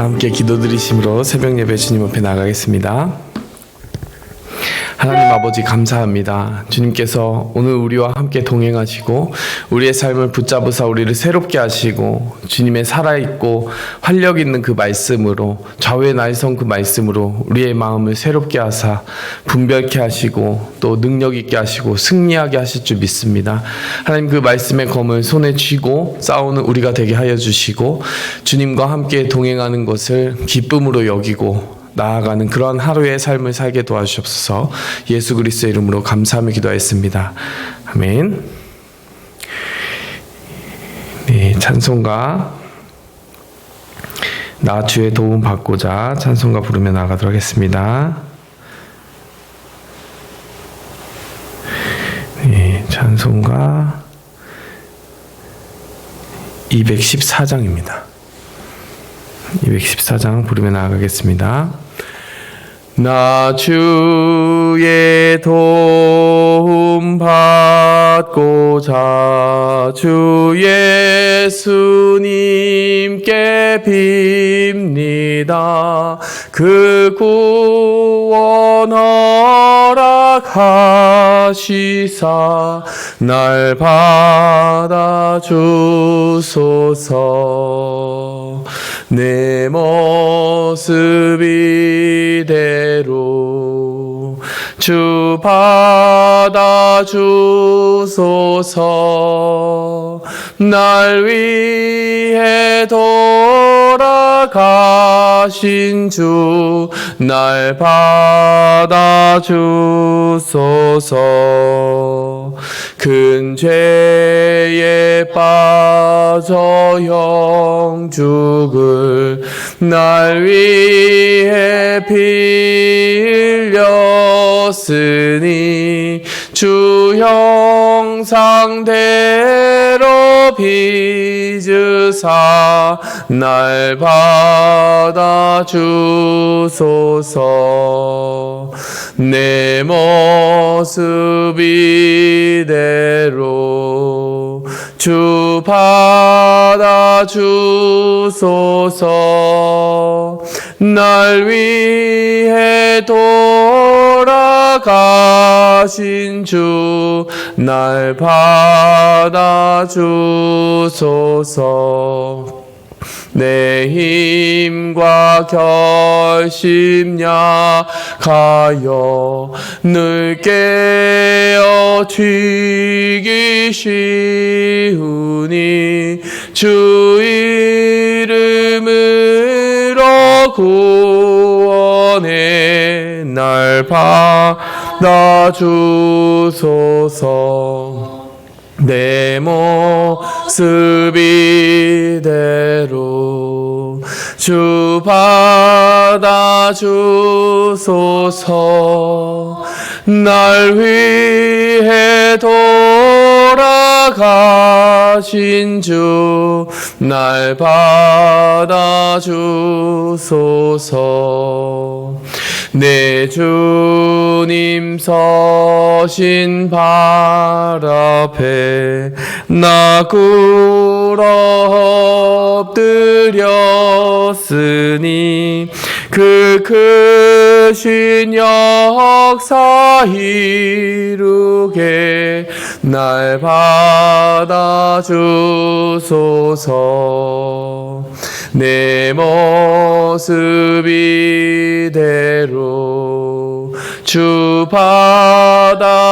함께 기도드리심으로 새벽 예배 주님 앞에 나가겠습니다. 하나님 아버지 감사합니다. 주님께서 오늘 우리와 함께 동행하시고 우리의 삶을 붙잡으사 우리를 새롭게 하시고 주님의 살아있고 활력 있는 그 말씀으로 좌우의 날선 그 말씀으로 우리의 마음을 새롭게 하사 분별케 하시고 또 능력 있게 하시고 승리하게 하실 줄 믿습니다. 하나님 그 말씀의 검을 손에 쥐고 싸우는 우리가 되게 하여 주시고 주님과 함께 동행하는 것을 기쁨으로 여기고 나아가는 그러한 하루의 삶을 살게 도와주시옵소서. 예수 그리스도의 이름으로 감사하며 기도하였습니다. 아멘. 네, 찬송가 나 주의 도움 받고자 찬송가 부르며 나가도록 하겠습니다. 네, 찬송가 214장입니다. 214장 부르며 나아가겠습니다. 나 주의 도움 받고자 주 예수님께 빕니다. 그 구원 허락하시사 날 받아주소서. 내 모습 이대로 주 받아주소서. 날 위해 돌아가신 주 날 받아주소서. 큰 죄에 빠져 영죽을 날 위해 빌렸으니 주 형상대로 빚으사 날 받아주소서. 내 모습 이대로 주 받아주소서. 날 위해 돌아가신 주 날 받아주소서. 내 힘과 결심 약하여 늘 깨어지기 쉬우니 주 이름으로 구원해 날 받아주소서. 내 모습 이대로 주 받아주소서. 날 위해 돌아가신 주 날 받아주소서. 내 주님 서신 발 앞에 나 꿇어 엎드렸으니 그 크신 역사 이루게 날 받아주소서. 내 모습 이대로 주 받아주소서.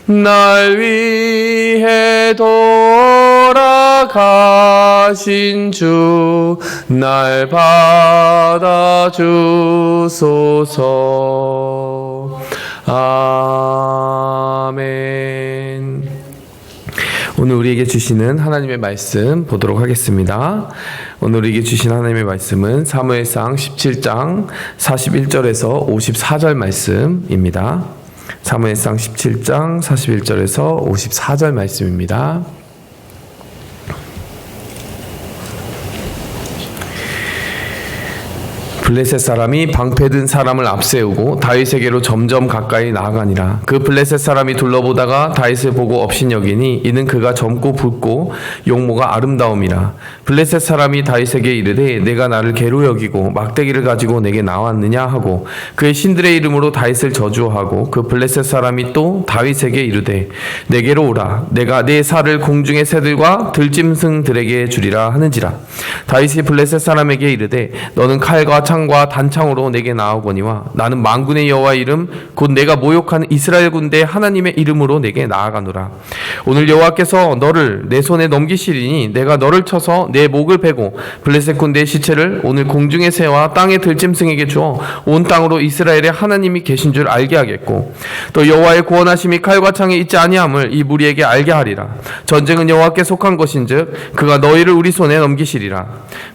날 위해 돌아가신 주 날 받아주소서. 아멘. 오늘 우리에게 주시는 하나님의 말씀 보도록 하겠습니다. 오늘 우리에게 주신 하나님의 말씀은 사무엘상 17장 41절에서 54절 말씀입니다. 사무엘상 17장 41절에서 54절 말씀입니다. 블레셋 사람이 방패든 사람을 앞세우고 다윗에게로 점점 가까이 나아가니라. 그 블레셋 사람이 둘러보다가 다윗을 보고 업신여기니 이는 그가 젊고 붉고 용모가 아름다움이라. 블레셋 사람이 다윗에게 이르되 내가 나를 개로 여기고 막대기를 가지고 내게 나왔느냐 하고 그의 신들의 이름으로 다윗을 저주하고 그 블레셋 사람이 또 다윗에게 이르되 내게로 오라. 내가 네 살을 공중의 새들과 들짐승들에게 주리라 하는지라. 다윗이 블레셋 사람에게 이르되 너는 칼과 창과 단창으로 내게 나아오거니와 나는 만군의 여호와의 이름 곧 내가 모욕하는 이스라엘 군대 하나님의 이름으로 내게 나아가노라. 오늘 여호와께서 너를 내 손에 넘기시리니 내가 너를 쳐서 내 목을 베고 블레셋 군대의 시체를 오늘 공중의 새와 땅의 들짐승에게 주어 온 땅으로 이스라엘의 하나님이 계신 줄 알게 하겠고 또 여호와의 구원하심이 칼과 창에 있지 아니함을 이 무리에게 알게 하리라. 전쟁은 여호와께 속한 것인즉 그가 너희를 우리 손에 넘기시리라.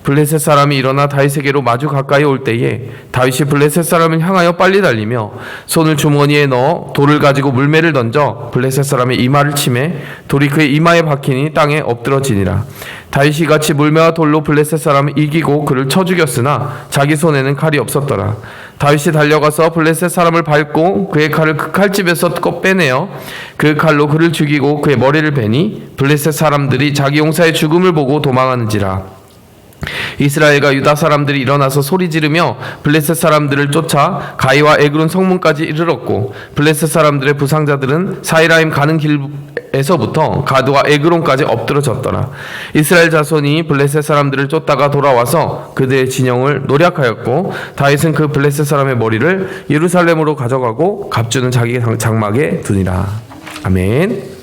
블레셋 사람이 일어나 다윗에게로 마주 가까이 올 때에 다윗이 블레셋 사람을 향하여 빨리 달리며 손을 주머니에 넣어 돌을 가지고 물매를 던져 블레셋 사람의 이마를 치매 돌이 그의 이마에 박히니 땅에 엎드러지니라. 다윗이 같이 물매와 돌로 블레셋 사람을 이기고 그를 쳐 죽였으나 자기 손에는 칼이 없었더라. 다윗이 달려가서 블레셋 사람을 밟고 그의 칼을 그 칼집에서 빼내어 그 칼로 그를 죽이고 그의 머리를 베니 블레셋 사람들이 자기 용사의 죽음을 보고 도망하는지라. 이스라엘과 유다 사람들이 일어나서 소리 지르며 블레셋 사람들을 쫓아 가이와 에그론 성문까지 이르렀고 블레셋 사람들의 부상자들은 사이라임 가는 길에서부터 가드와 에그론까지 엎드러졌더라. 이스라엘 자손이 블레셋 사람들을 쫓다가 돌아와서 그들의 진영을 노략하였고 다윗은 그 블레셋 사람의 머리를 예루살렘으로 가져가고 갑주는 자기 장막에 두니라. 아멘.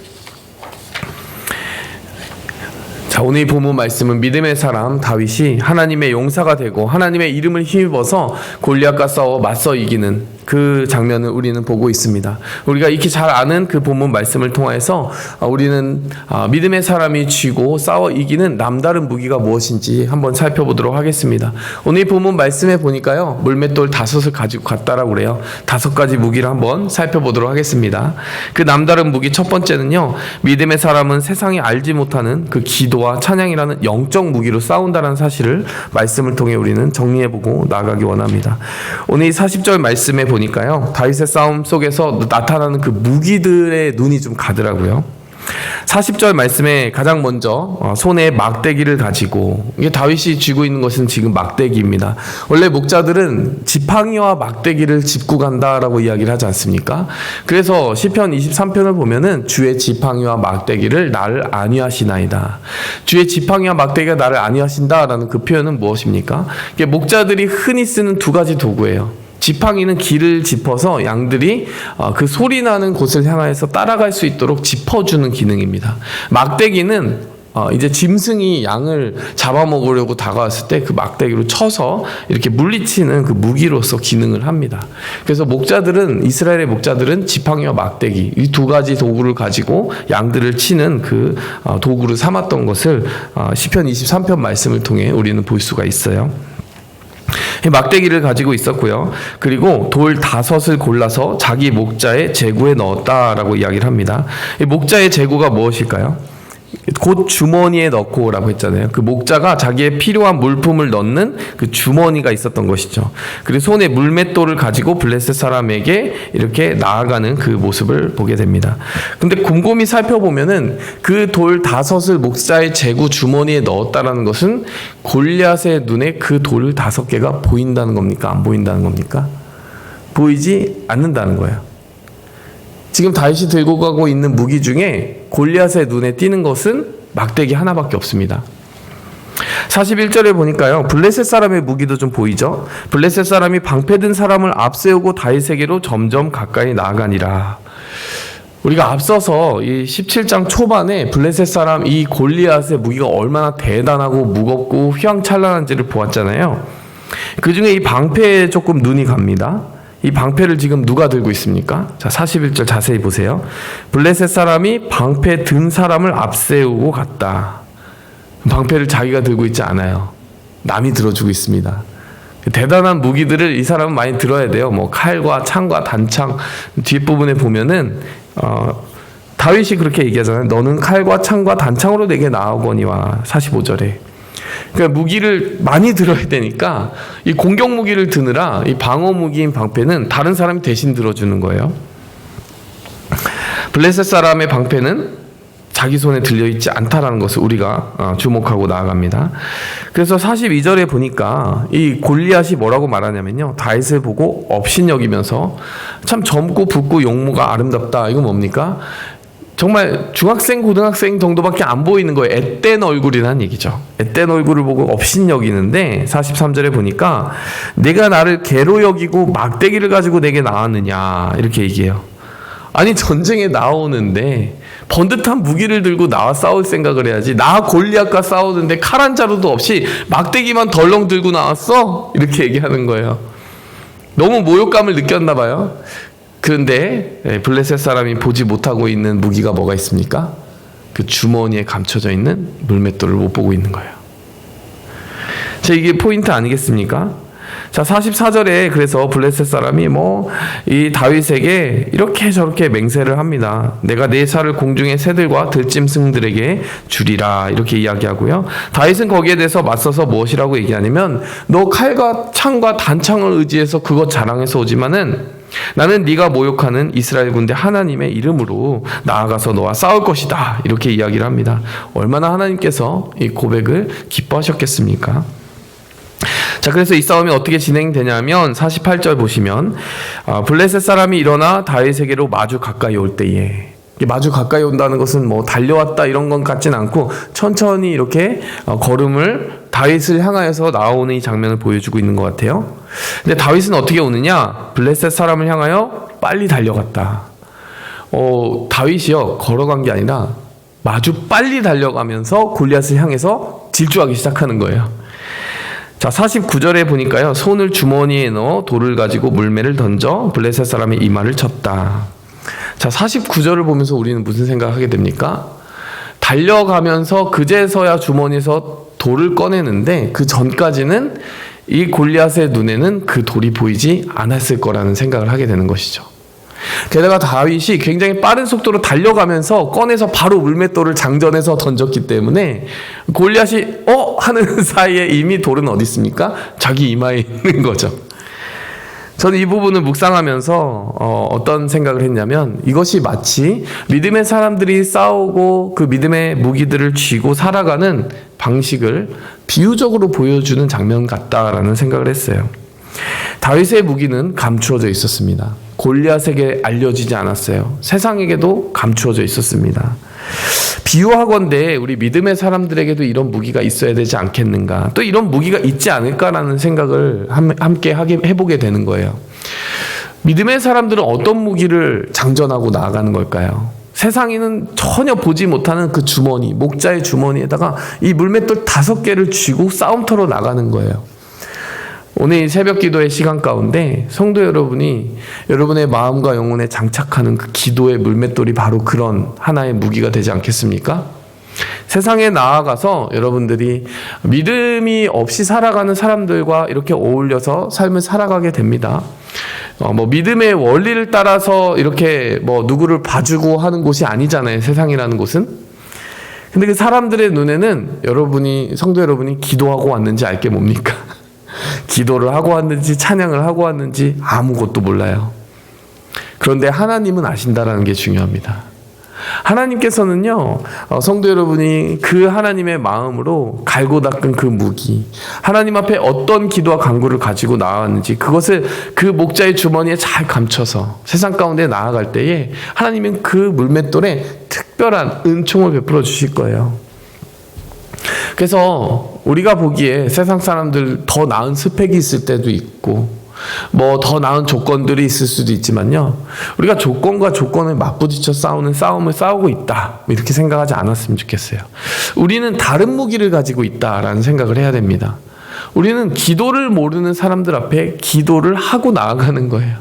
자, 오늘 이 본문 말씀은 믿음의 사람 다윗이 하나님의 용사가 되고 하나님의 이름을 힘입어서 골리앗과 싸워 맞서 이기는 그 장면을 우리는 보고 있습니다. 우리가 익히 잘 아는 그 본문 말씀을 통해서 우리는 믿음의 사람이 쥐고 싸워 이기는 남다른 무기가 무엇인지 한번 살펴보도록 하겠습니다. 오늘 이 본문 말씀에 보니까요, 물맷돌 5을 가지고 갔다라고 그래요. 5가지 무기를 한번 살펴보도록 하겠습니다. 그 남다른 무기 첫 번째는요, 믿음의 사람은 세상이 알지 못하는 그 기도와 찬양이라는 영적 무기로 싸운다는 사실을 말씀을 통해 우리는 정리해보고 나아가기 원합니다. 오늘 이 40절 말씀에 보니까요, 다윗의 싸움 속에서 나타나는 그 무기들의 눈이 좀 가더라고요. 40절 말씀에 가장 먼저 손에 막대기를 가지고, 이게 다윗이 쥐고 있는 것은 지금 막대기입니다. 원래 목자들은 지팡이와 막대기를 짚고 간다라고 이야기를 하지 않습니까? 그래서 시편 23편을 보면은 주의 지팡이와 막대기를 나를 안위하시나이다. 주의 지팡이와 막대기가 나를 안위하신다라는 그 표현은 무엇입니까? 이게 목자들이 흔히 쓰는 2가지 도구예요. 지팡이는 길을 짚어서 양들이 그 소리 나는 곳을 향해서 따라갈 수 있도록 짚어주는 기능입니다. 막대기는 이제 짐승이 양을 잡아먹으려고 다가왔을 때 그 막대기로 쳐서 이렇게 물리치는 그 무기로서 기능을 합니다. 그래서 목자들은, 이스라엘의 목자들은 지팡이와 막대기, 이 2가지 도구를 가지고 양들을 치는 그 도구를 삼았던 것을 시편 23편 말씀을 통해 우리는 볼 수가 있어요. 막대기를 가지고 있었고요. 그리고 돌 5을 골라서 자기 목자의 제구에 넣었다라고 이야기를 합니다. 이 목자의 제구가 무엇일까요? 곧 주머니에 넣고라고 했잖아요. 그 목자가 자기의 필요한 물품을 넣는 그 주머니가 있었던 것이죠. 그리고 손에 물맷돌을 가지고 블레셋 사람에게 이렇게 나아가는 그 모습을 보게 됩니다. 근데 곰곰이 살펴보면은 그 돌 5을 목자의 제구 주머니에 넣었다라는 것은 골리앗의 눈에 그 돌 5개가 보인다는 겁니까? 안 보인다는 겁니까? 보이지 않는다는 거예요. 지금 다윗이 들고 가고 있는 무기 중에 골리앗의 눈에 띄는 것은 막대기 하나밖에 없습니다. 41절에 보니까요, 블레셋 사람의 무기도 좀 보이죠? 블레셋 사람이 방패 든 사람을 앞세우고 다윗에게로 점점 가까이 나아가니라. 우리가 앞서서 이 17장 초반에 블레셋 사람 이 골리앗의 무기가 얼마나 대단하고 무겁고 휘황찬란한지를 보았잖아요. 그 중에 이 방패에 조금 눈이 갑니다. 이 방패를 지금 누가 들고 있습니까? 자, 41절 자세히 보세요. 블레셋 사람이 방패 든 사람을 앞세우고 갔다. 방패를 자기가 들고 있지 않아요. 남이 들어주고 있습니다. 대단한 무기들을 이 사람은 많이 들어야 돼요. 뭐 칼과 창과 단창, 뒷부분에 보면은 다윗이 그렇게 얘기하잖아요. 너는 칼과 창과 단창으로 내게 나아오거니와. 45절에 그러니까 무기를 많이 들어야 되니까 이 공격 무기를 드느라 이 방어 무기인 방패는 다른 사람이 대신 들어주는 거예요. 블레셋 사람의 방패는 자기 손에 들려있지 않다라는 것을 우리가 주목하고 나아갑니다. 그래서 42절에 보니까 이 골리앗이 뭐라고 말하냐면요, 다윗을 보고 업신여기면서 참 젊고 붓고 용모가 아름답다. 이건 뭡니까? 정말 중학생, 고등학생 정도밖에 안 보이는 거예요. 앳된 얼굴이라는 얘기죠. 앳된 얼굴을 보고 업신여기는데 43절에 보니까 내가 나를 개로 여기고 막대기를 가지고 내게 나왔느냐 이렇게 얘기해요. 아니, 전쟁에 나오는데 번듯한 무기를 들고 나와 싸울 생각을 해야지. 나 골리앗과 싸우는데 칼 한 자루도 없이 막대기만 덜렁 들고 나왔어? 이렇게 얘기하는 거예요. 너무 모욕감을 느꼈나 봐요. 그런데 블레셋 사람이 보지 못하고 있는 무기가 뭐가 있습니까? 그 주머니에 감춰져 있는 물맷돌을 못 보고 있는 거예요. 자, 이게 포인트 아니겠습니까? 자, 44절에 그래서 블레셋 사람이 이 다윗에게 이렇게 저렇게 맹세를 합니다. 내가 내 살을 공중의 새들과 들짐승들에게 주리라 이렇게 이야기하고요. 다윗은 거기에 대해서 맞서서 무엇이라고 얘기하냐면, 너 칼과 창과 단창을 의지해서 그것 자랑해서 오지만은 나는 네가 모욕하는 이스라엘 군대 하나님의 이름으로 나아가서 너와 싸울 것이다 이렇게 이야기를 합니다. 얼마나 하나님께서 이 고백을 기뻐하셨겠습니까? 자, 그래서 이 싸움이 어떻게 진행되냐면 48절 보시면 블레셋 사람이 일어나 다윗에게로 마주 가까이 올 때에, 마주 가까이 온다는 것은 달려왔다 이런 건 같진 않고 천천히 이렇게 걸음을 다윗을 향하여서 나오는 이 장면을 보여주고 있는 것 같아요. 근데 다윗은 어떻게 오느냐? 블레셋 사람을 향하여 빨리 달려갔다. 다윗이요, 걸어간 게 아니라 마주 빨리 달려가면서 골리앗을 향해서 질주하기 시작하는 거예요. 자, 49절에 보니까요, 손을 주머니에 넣어 돌을 가지고 물매를 던져 블레셋 사람의 이마를 쳤다. 자, 49절을 보면서 우리는 무슨 생각을 하게 됩니까? 달려가면서 그제서야 주머니에서 돌을 꺼내는데 그 전까지는 이 골리앗의 눈에는 그 돌이 보이지 않았을 거라는 생각을 하게 되는 것이죠. 게다가 다윗이 굉장히 빠른 속도로 달려가면서 꺼내서 바로 물맷돌을 장전해서 던졌기 때문에 골리앗이 하는 사이에 이미 돌은 어디 있습니까? 자기 이마에 있는 거죠. 저는 이 부분을 묵상하면서 어떤 생각을 했냐면, 이것이 마치 믿음의 사람들이 싸우고 그 믿음의 무기들을 쥐고 살아가는 방식을 비유적으로 보여주는 장면 같다라는 생각을 했어요. 다윗의 무기는 감추어져 있었습니다. 골리앗에게 알려지지 않았어요. 세상에게도 감추어져 있었습니다. 비유하건대 우리 믿음의 사람들에게도 이런 무기가 있어야 되지 않겠는가, 또 이런 무기가 있지 않을까라는 생각을 함께 해보게 되는 거예요. 믿음의 사람들은 어떤 무기를 장전하고 나아가는 걸까요? 세상에는 전혀 보지 못하는 그 주머니, 목자의 주머니에다가 이 물맷돌 5개를 쥐고 싸움터로 나가는 거예요. 오늘 이 새벽 기도의 시간 가운데 성도 여러분이 여러분의 마음과 영혼에 장착하는 그 기도의 물맷돌이 바로 그런 하나의 무기가 되지 않겠습니까? 세상에 나아가서 여러분들이 믿음이 없이 살아가는 사람들과 이렇게 어울려서 삶을 살아가게 됩니다. 믿음의 원리를 따라서 이렇게 누구를 봐주고 하는 곳이 아니잖아요, 세상이라는 곳은. 근데 그 사람들의 눈에는 성도 여러분이 기도하고 왔는지 알게 뭡니까? 기도를 하고 왔는지 찬양을 하고 왔는지 아무것도 몰라요. 그런데 하나님은 아신다라는 게 중요합니다. 하나님께서는요, 성도 여러분이 그 하나님의 마음으로 갈고 닦은 그 무기, 하나님 앞에 어떤 기도와 간구를 가지고 나왔는지 그것을 그 목자의 주머니에 잘 감춰서 세상 가운데 나아갈 때에 하나님은 그 물맷돌에 특별한 은총을 베풀어 주실 거예요. 그래서 우리가 보기에 세상 사람들 더 나은 스펙이 있을 때도 있고 더 나은 조건들이 있을 수도 있지만요, 우리가 조건과 조건을 맞부딪혀 싸우는 싸움을 싸우고 있다 이렇게 생각하지 않았으면 좋겠어요. 우리는 다른 무기를 가지고 있다라는 생각을 해야 됩니다. 우리는 기도를 모르는 사람들 앞에 기도를 하고 나아가는 거예요.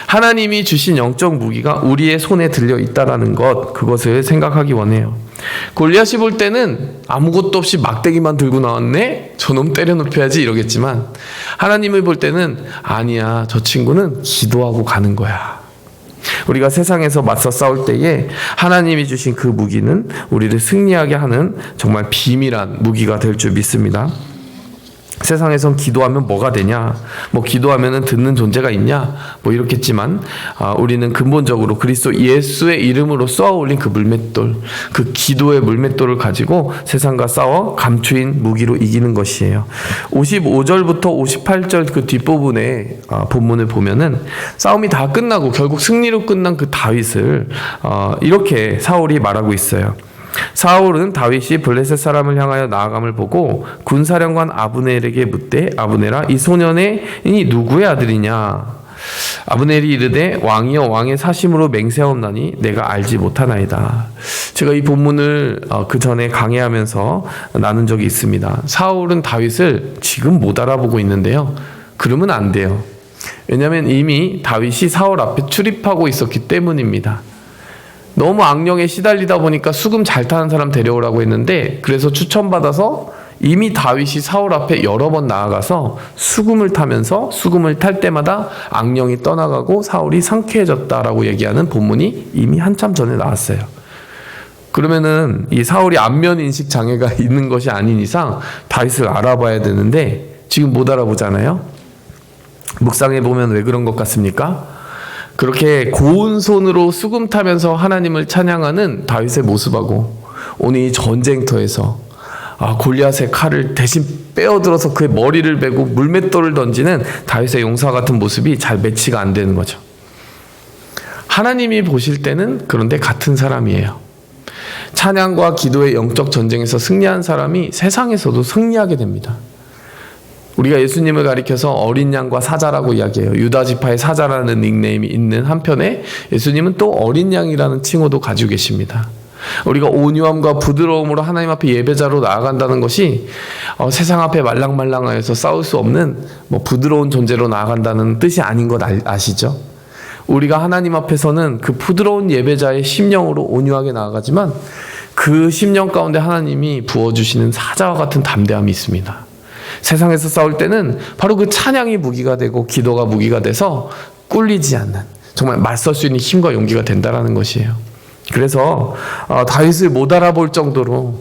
하나님이 주신 영적 무기가 우리의 손에 들려 있다라는 것, 그것을 생각하기 원해요. 골리앗이 볼 때는 아무것도 없이 막대기만 들고 나왔네? 저놈 때려 눕혀야지 이러겠지만, 하나님을 볼 때는 아니야, 저 친구는 기도하고 가는 거야. 우리가 세상에서 맞서 싸울 때에 하나님이 주신 그 무기는 우리를 승리하게 하는 정말 비밀한 무기가 될 줄 믿습니다. 세상에선 기도하면 뭐가 되냐, 뭐 기도하면은 듣는 존재가 있냐, 뭐 이렇겠지만 우리는 근본적으로 그리스도 예수의 이름으로 쏘아 올린 그 물맷돌, 그 기도의 물맷돌을 가지고 세상과 싸워 감추인 무기로 이기는 것이에요. 55절부터 58절 그 뒷부분에 본문을 보면은 싸움이 다 끝나고 결국 승리로 끝난 그 다윗을 이렇게 사울이 말하고 있어요. 사울은 다윗이 블레셋 사람을 향하여 나아감을 보고 군사령관 아브넬에게 묻되, 아브넬아, 이 소년이 누구의 아들이냐? 아브넬이 이르되, 왕이여, 왕의 사심으로 맹세하옵나니 내가 알지 못하나이다. 제가 이 본문을 그 전에 강해하면서 나눈 적이 있습니다. 사울은 다윗을 지금 못 알아보고 있는데요, 그러면 안 돼요. 왜냐하면 이미 다윗이 사울 앞에 출입하고 있었기 때문입니다. 너무 악령에 시달리다 보니까 수금 잘 타는 사람 데려오라고 했는데, 그래서 추천받아서 이미 다윗이 사울 앞에 여러 번 나아가서 수금을 타면서 수금을 탈 때마다 악령이 떠나가고 사울이 상쾌해졌다라고 얘기하는 본문이 이미 한참 전에 나왔어요. 그러면은 이 사울이 안면인식 장애가 있는 것이 아닌 이상 다윗을 알아봐야 되는데 지금 못 알아보잖아요. 묵상해 보면 왜 그런 것 같습니까? 그렇게 고운 손으로 수금 타면서 하나님을 찬양하는 다윗의 모습하고 오늘 이 전쟁터에서 골리앗의 칼을 대신 빼어들어서 그의 머리를 베고 물맷돌을 던지는 다윗의 용사 같은 모습이 잘 매치가 안 되는 거죠. 하나님이 보실 때는 그런데 같은 사람이에요. 찬양과 기도의 영적 전쟁에서 승리한 사람이 세상에서도 승리하게 됩니다. 우리가 예수님을 가리켜서 어린 양과 사자라고 이야기해요. 유다 지파의 사자라는 닉네임이 있는 한편에 예수님은 또 어린 양이라는 칭호도 가지고 계십니다. 우리가 온유함과 부드러움으로 하나님 앞에 예배자로 나아간다는 것이 세상 앞에 말랑말랑하여서 싸울 수 없는 부드러운 존재로 나아간다는 뜻이 아닌 것 아시죠? 우리가 하나님 앞에서는 그 부드러운 예배자의 심령으로 온유하게 나아가지만 그 심령 가운데 하나님이 부어주시는 사자와 같은 담대함이 있습니다. 세상에서 싸울 때는 바로 그 찬양이 무기가 되고 기도가 무기가 돼서 꿀리지 않는, 정말 맞설 수 있는 힘과 용기가 된다라는 것이에요. 그래서 다윗을 못 알아볼 정도로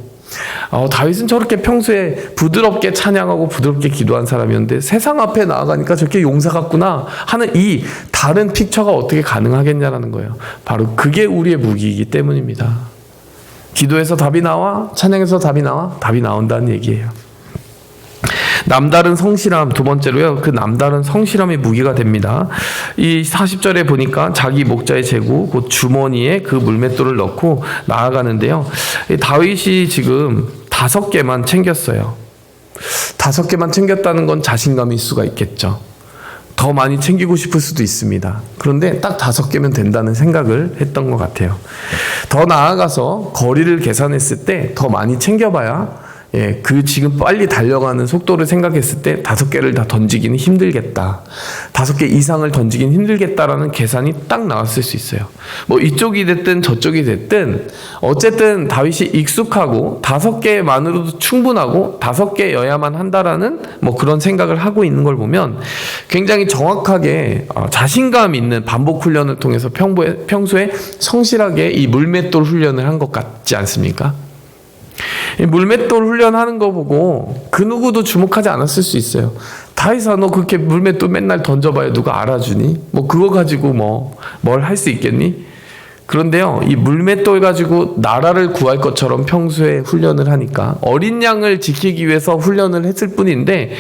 다윗은 저렇게 평소에 부드럽게 찬양하고 부드럽게 기도한 사람이었는데 세상 앞에 나아가니까 저렇게 용사 같구나 하는 이 다른 픽처가 어떻게 가능하겠냐라는 거예요. 바로 그게 우리의 무기이기 때문입니다. 기도에서 답이 나와, 찬양에서 답이 나와, 답이 나온다는 얘기예요. 남다른 성실함, 두 번째로요, 그 남다른 성실함이 무기가 됩니다. 이 40절에 보니까 자기 목자의 제구, 곧 주머니에 그 물맷돌을 넣고 나아가는데요, 다윗이 지금 5개만 챙겼어요. 5개만 챙겼다는 건 자신감일 수가 있겠죠. 더 많이 챙기고 싶을 수도 있습니다. 그런데 딱 5개면 된다는 생각을 했던 것 같아요. 더 나아가서 거리를 계산했을 때 더 많이 챙겨봐야 그 지금 빨리 달려가는 속도를 생각했을 때 5개를 다 던지기는 힘들겠다. 5개 이상을 던지기는 힘들겠다라는 계산이 딱 나왔을 수 있어요. 이쪽이 됐든 저쪽이 됐든 어쨌든 다윗이 익숙하고 5개만으로도 충분하고 5개여야만 한다라는 그런 생각을 하고 있는 걸 보면 굉장히 정확하게 자신감 있는 반복 훈련을 통해서 평소에 성실하게 이 물맷돌 훈련을 한 것 같지 않습니까? 물맷돌 훈련하는 거 보고 그 누구도 주목하지 않았을 수 있어요. 다윗아, 너 그렇게 물맷돌 맨날 던져봐야 누가 알아주니? 그거 가지고 뭘 할 수 있겠니? 그런데요, 이 물맷돌 가지고 나라를 구할 것처럼 평소에 훈련을 하니까 어린 양을 지키기 위해서 훈련을 했을 뿐인데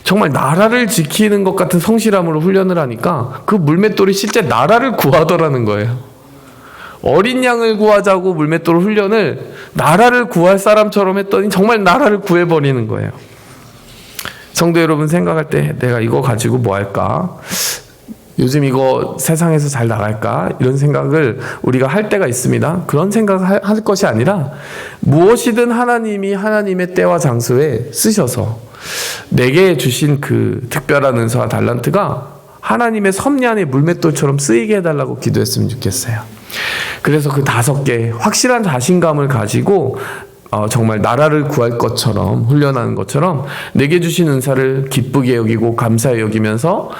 정말 나라를 지키는 것 같은 성실함으로 훈련을 하니까 그 물맷돌이 실제 나라를 구하더라는 거예요. 어린 양을 구하자고 물맷돌 훈련을 나라를 구할 사람처럼 했더니 정말 나라를 구해버리는 거예요. 성도 여러분, 생각할 때 내가 이거 가지고 뭐 할까? 요즘 이거 세상에서 잘 나갈까? 이런 생각을 우리가 할 때가 있습니다. 그런 생각을 할 것이 아니라 무엇이든 하나님이 하나님의 때와 장소에 쓰셔서 내게 주신 그 특별한 은사와 달란트가 하나님의 섭리 안의 물맷돌처럼 쓰이게 해달라고 기도했으면 좋겠어요. 그래서 그 5개 확실한 자신감을 가지고 정말 나라를 구할 것처럼 훈련하는 것처럼 내게 주신 은사를 기쁘게 여기고 감사히 여기면서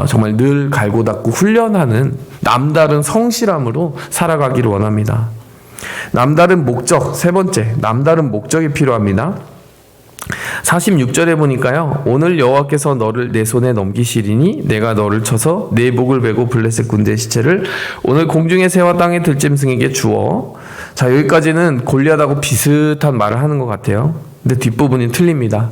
정말 늘 갈고 닦고 훈련하는 남다른 성실함으로 살아가기를 원합니다. 남다른 목적, 세 번째, 남다른 목적이 필요합니다. 46절에 보니까요, 오늘 여호와께서 너를 내 손에 넘기시리니 내가 너를 쳐서 내 목을 베고 블레셋 군대의 시체를 오늘 공중의 새와 땅의 들짐승에게 주어. 자, 여기까지는 골리앗하고 비슷한 말을 하는 것 같아요. 근데 뒷부분이 틀립니다.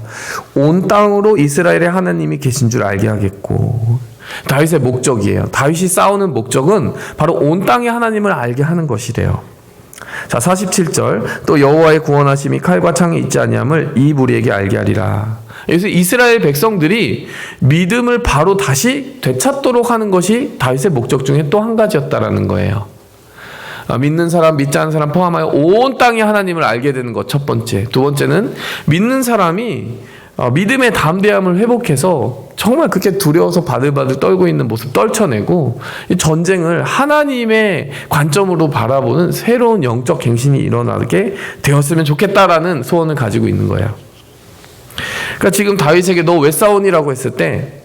온 땅으로 이스라엘의 하나님이 계신 줄 알게 하겠고. 다윗의 목적이에요. 다윗이 싸우는 목적은 바로 온 땅의 하나님을 알게 하는 것이래요. 자, 47절, 또 여호와의 구원하심이 칼과 창이 있지 아니함을 이 무리에게 알게 하리라. 여기서 이스라엘 백성들이 믿음을 바로 다시 되찾도록 하는 것이 다윗의 목적 중에 또 한 가지였다라는 거예요. 믿는 사람, 믿지 않는 사람 포함하여 온 땅의 하나님을 알게 되는 것, 첫 번째. 두 번째는 믿는 사람이 믿음의 담대함을 회복해서 정말 그렇게 두려워서 바들바들 떨고 있는 모습 떨쳐내고 이 전쟁을 하나님의 관점으로 바라보는 새로운 영적 갱신이 일어나게 되었으면 좋겠다라는 소원을 가지고 있는 거예요. 그러니까 지금 다윗에게 너 왜 싸우니라고 했을 때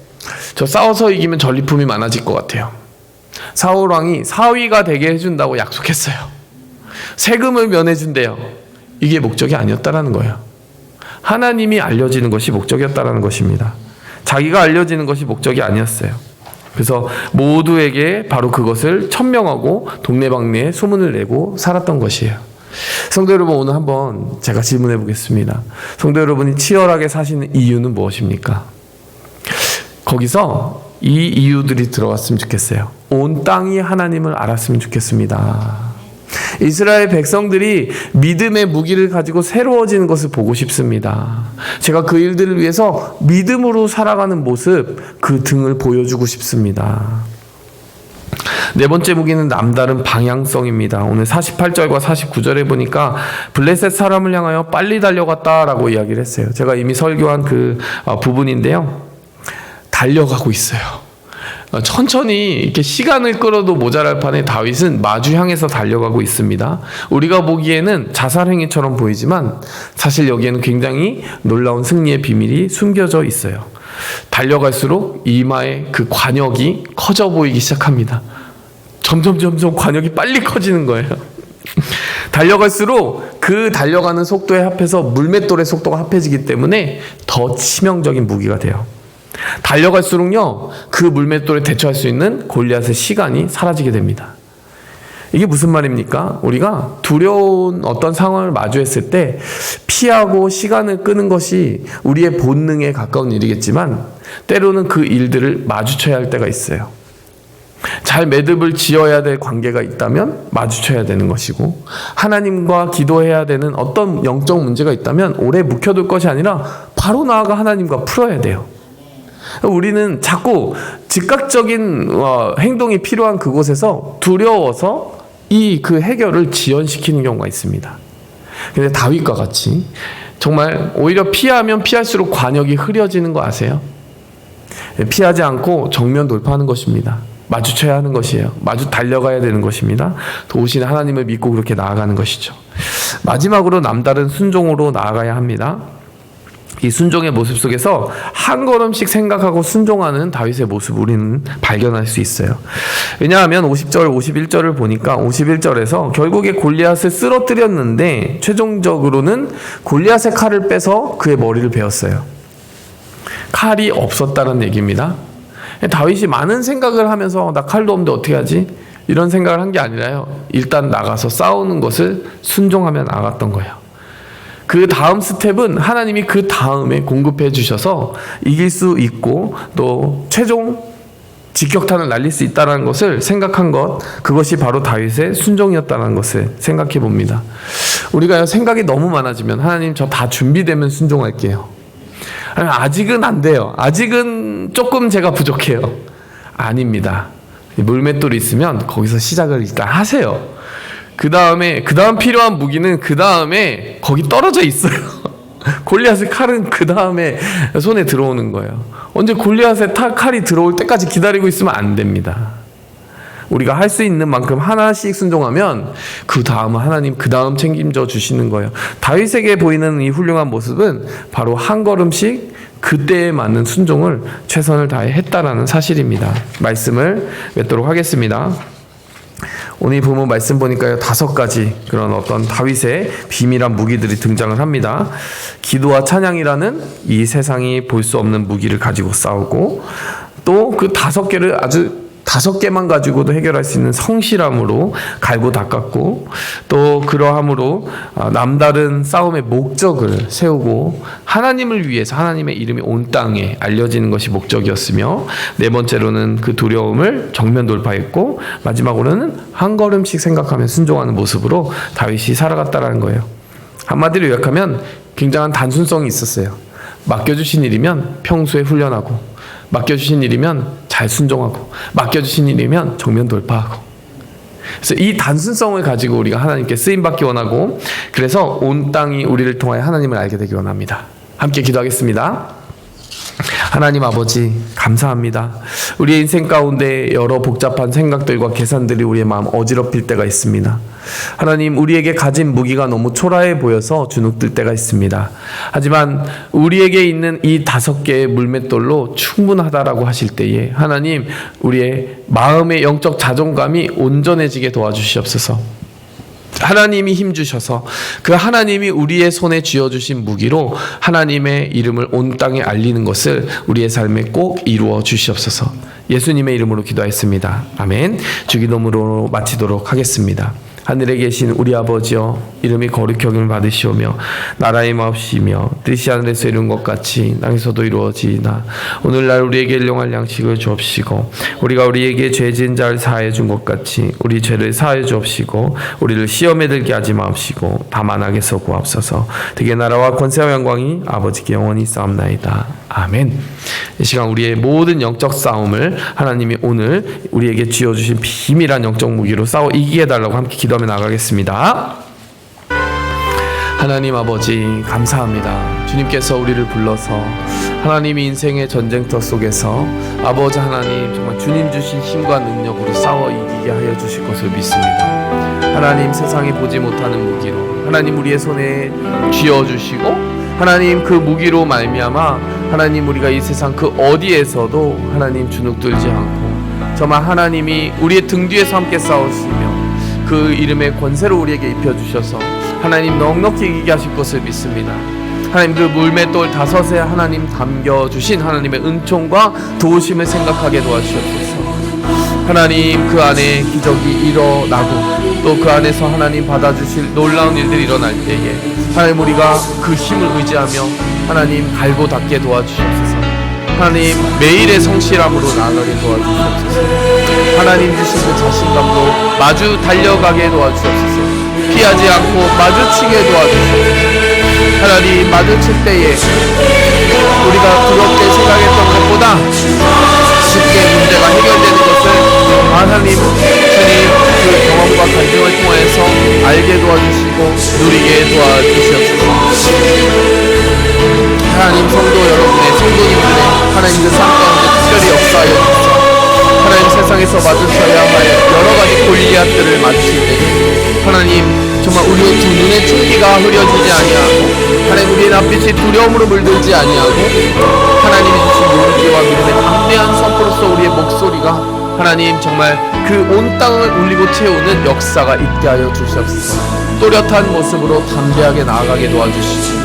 저 싸워서 이기면 전리품이 많아질 것 같아요. 사울 왕이 사위가 되게 해준다고 약속했어요. 세금을 면해준대요. 이게 목적이 아니었다라는 거예요. 하나님이 알려지는 것이 목적이었다라는 것입니다. 자기가 알려지는 것이 목적이 아니었어요. 그래서 모두에게 바로 그것을 천명하고 동네방네에 소문을 내고 살았던 것이에요. 성도 여러분, 오늘 한번 제가 질문해 보겠습니다. 성도 여러분이 치열하게 사시는 이유는 무엇입니까? 거기서 이 이유들이 들어왔으면 좋겠어요. 온 땅이 하나님을 알았으면 좋겠습니다. 이스라엘 백성들이 믿음의 무기를 가지고 새로워지는 것을 보고 싶습니다. 제가 그 일들을 위해서 믿음으로 살아가는 모습, 그 등을 보여주고 싶습니다. 네 번째 무기는 남다른 방향성입니다. 오늘 48절과 49절에 보니까 블레셋 사람을 향하여 빨리 달려갔다라고 이야기를 했어요. 제가 이미 설교한 그 부분인데요. 달려가고 있어요. 천천히 이렇게 시간을 끌어도 모자랄 판에 다윗은 마주 향해서 달려가고 있습니다. 우리가 보기에는 자살행위처럼 보이지만 사실 여기에는 굉장히 놀라운 승리의 비밀이 숨겨져 있어요. 달려갈수록 이마에 그 관역이 커져 보이기 시작합니다. 점점 관역이 빨리 커지는 거예요. 달려갈수록 그 달려가는 속도에 합해서 물맷돌의 속도가 합해지기 때문에 더 치명적인 무기가 돼요. 달려갈수록요, 그 물맷돌에 대처할 수 있는 골리앗의 시간이 사라지게 됩니다. 이게 무슨 말입니까? 우리가 두려운 어떤 상황을 마주했을 때 피하고 시간을 끄는 것이 우리의 본능에 가까운 일이겠지만 때로는 그 일들을 마주쳐야 할 때가 있어요. 잘 매듭을 지어야 될 관계가 있다면 마주쳐야 되는 것이고, 하나님과 기도해야 되는 어떤 영적 문제가 있다면 오래 묵혀둘 것이 아니라 바로 나아가 하나님과 풀어야 돼요. 우리는 자꾸 즉각적인 행동이 필요한 그곳에서 두려워서 그 해결을 지연시키는 경우가 있습니다. 근데 다윗과 같이 정말 오히려 피하면 피할수록 관역이 흐려지는 거 아세요? 피하지 않고 정면 돌파하는 것입니다. 마주쳐야 하는 것이에요. 마주 달려가야 되는 것입니다. 도우신 하나님을 믿고 그렇게 나아가는 것이죠. 마지막으로 남다른 순종으로 나아가야 합니다. 이 순종의 모습 속에서 한 걸음씩 생각하고 순종하는 다윗의 모습 우리는 발견할 수 있어요. 왜냐하면 50절, 51절을 보니까 51절에서 결국에 골리앗을 쓰러뜨렸는데 최종적으로는 골리앗의 칼을 빼서 그의 머리를 베었어요. 칼이 없었다는 얘기입니다. 다윗이 많은 생각을 하면서 나 칼도 없는데 어떻게 하지? 이런 생각을 한 게 아니라요. 일단 나가서 싸우는 것을 순종하며 나갔던 거예요. 그 다음 스텝은 하나님이 그 다음에 공급해 주셔서 이길 수 있고 또 최종 직격탄을 날릴 수 있다는 것을 생각한 것, 그것이 바로 다윗의 순종이었다는 것을 생각해 봅니다. 우리가 생각이 너무 많아지면 하나님 저 다 준비되면 순종할게요. 아직은 안 돼요. 아직은 조금 제가 부족해요. 아닙니다. 물맷돌이 있으면 거기서 시작을 일단 하세요. 그 다음 필요한 무기는 그 다음에 거기 떨어져 있어요. 골리앗의 칼은 그 다음에 손에 들어오는 거예요. 언제 골리앗의 칼이 들어올 때까지 기다리고 있으면 안 됩니다. 우리가 할 수 있는 만큼 하나씩 순종하면 그 다음은 하나님 그 다음 책임져 주시는 거예요. 다윗에게 보이는 이 훌륭한 모습은 바로 한 걸음씩 그때에 맞는 순종을 최선을 다해 했다라는 사실입니다. 말씀을 맺도록 하겠습니다. 오늘 본문 말씀 보니까요, 5가지 그런 어떤 다윗의 비밀한 무기들이 등장을 합니다. 기도와 찬양이라는 이 세상이 볼 수 없는 무기를 가지고 싸우고, 또 그 5개를 아주 5개만 가지고도 해결할 수 있는 성실함으로 갈고 닦았고, 또 그러함으로 남다른 싸움의 목적을 세우고 하나님을 위해서 하나님의 이름이 온 땅에 알려지는 것이 목적이었으며, 4번째로는 그 두려움을 정면 돌파했고, 마지막으로는 한 걸음씩 생각하며 순종하는 모습으로 다윗이 살아갔다라는 거예요. 한마디로 요약하면 굉장한 단순성이 있었어요. 맡겨주신 일이면 평소에 훈련하고, 맡겨주신 일이면 잘 순종하고, 맡겨주신 일이면 정면 돌파하고. 그래서 이 단순성을 가지고 우리가 하나님께 쓰임받기 원하고, 그래서 온 땅이 우리를 통하여 하나님을 알게 되기 원합니다. 함께 기도하겠습니다. 하나님 아버지, 감사합니다. 우리의 인생 가운데 여러 복잡한 생각들과 계산들이 우리의 마음 어지럽힐 때가 있습니다. 하나님, 우리에게 가진 무기가 너무 초라해 보여서 주눅들 때가 있습니다. 하지만 우리에게 있는 이 5개의 물맷돌로 충분하다라고 하실 때에 하나님, 우리의 마음의 영적 자존감이 온전해지게 도와주시옵소서. 하나님이 힘주셔서 그 하나님이 우리의 손에 쥐어주신 무기로 하나님의 이름을 온 땅에 알리는 것을 우리의 삶에 꼭 이루어 주시옵소서. 예수님의 이름으로 기도하였습니다. 아멘. 주기도문으로 마치도록 하겠습니다. 하늘에 계신 우리 아버지여, 이름이 거룩히 여김을 받으시오며 나라의 마옵시며 뜻이 하늘에서 이룬 것 같이 땅에서도 이루어지이다. 오늘날 우리에게 일용할 양식을 주옵시고, 우리가 우리에게 죄 지은 자를 사하여 준 것 같이 우리 죄를 사하여 주옵시고, 우리를 시험에 들게 하지 마옵시고 다만 악에서 구하옵소서. 되게 나라와 권세와 영광이 아버지께 영원히 싸움나이다. 아멘. 이 시간 우리의 모든 영적 싸움을 하나님이 오늘 우리에게 쥐어주신 비밀한 영적 무기로 싸워 이기게 해달라고 함께 기도하며 나가겠습니다. 하나님 아버지, 감사합니다. 주님께서 우리를 불러서 하나님이 인생의 전쟁터 속에서 아버지 하나님, 정말 주님 주신 힘과 능력으로 싸워 이기게 하여 주실 것을 믿습니다. 하나님, 세상이 보지 못하는 무기로 하나님 우리의 손에 쥐어주시고, 하나님 그 무기로 말미암아 하나님 우리가 이 세상 그 어디에서도 하나님 주눅들지 않고, 정말 하나님이 우리의 등 뒤에서 함께 싸우시며 그 이름의 권세로 우리에게 입혀주셔서 하나님 넉넉히 이기게 하실 것을 믿습니다. 하나님 그 물맷돌 5에 하나님 담겨주신 하나님의 은총과 도우심을 생각하게 도와주시옵소서. 하나님 그 안에 기적이 일어나고, 또 그 안에서 하나님 받아주실 놀라운 일들이 일어날 때에 하나님 우리가 그 힘을 의지하며 하나님 갈고 닦게 도와주시옵소서. 하나님 매일의 성실함으로 나아가게 도와주시옵소서. 하나님 주신 그 자신감도 마주 달려가게 도와주시옵소서. 피하지 않고 마주치게 도와주시옵소서. 하나님 마주칠 때에 우리가 두렵게 생각했던 것보다 쉽게 문제가 해결되는 것을 하나님 주님 그 경험과 간증을 통해서 알게 도와주시고 누리게 도와주시옵소서. 하나님 성도 여러분의 성도님들의 하나님 그 삶 가운데 특별히 역사하여 주시옵소서. 하나님 세상에서 마주쳐야 할 여러가지 골리앗들을 마주칠 때에 하나님 정말 우리 두 눈의 충기가 흐려지지 아니하고, 하나님 우리의 낯빛이 두려움으로 물들지 아니하고, 하나님이 주신 용기와 믿음의 담대한 선포로서 우리의 목소리가 하나님 정말 그 온 땅을 울리고 채우는 역사가 있게 하여 주시옵소서. 또렷한 모습으로 담대하게 나아가게 도와주시고,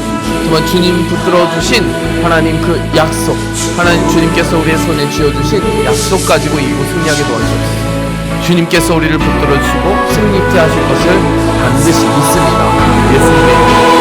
정말 주님 붙들어 주신 하나님 그 약속, 하나님 주님께서 우리의 손에 쥐어주신 약속 가지고 이기고 승리하게 도와주시옵소서. 주님께서 우리를 붙들어 주시고 승리케 하실 것을 반드시 믿습니다. 예수님의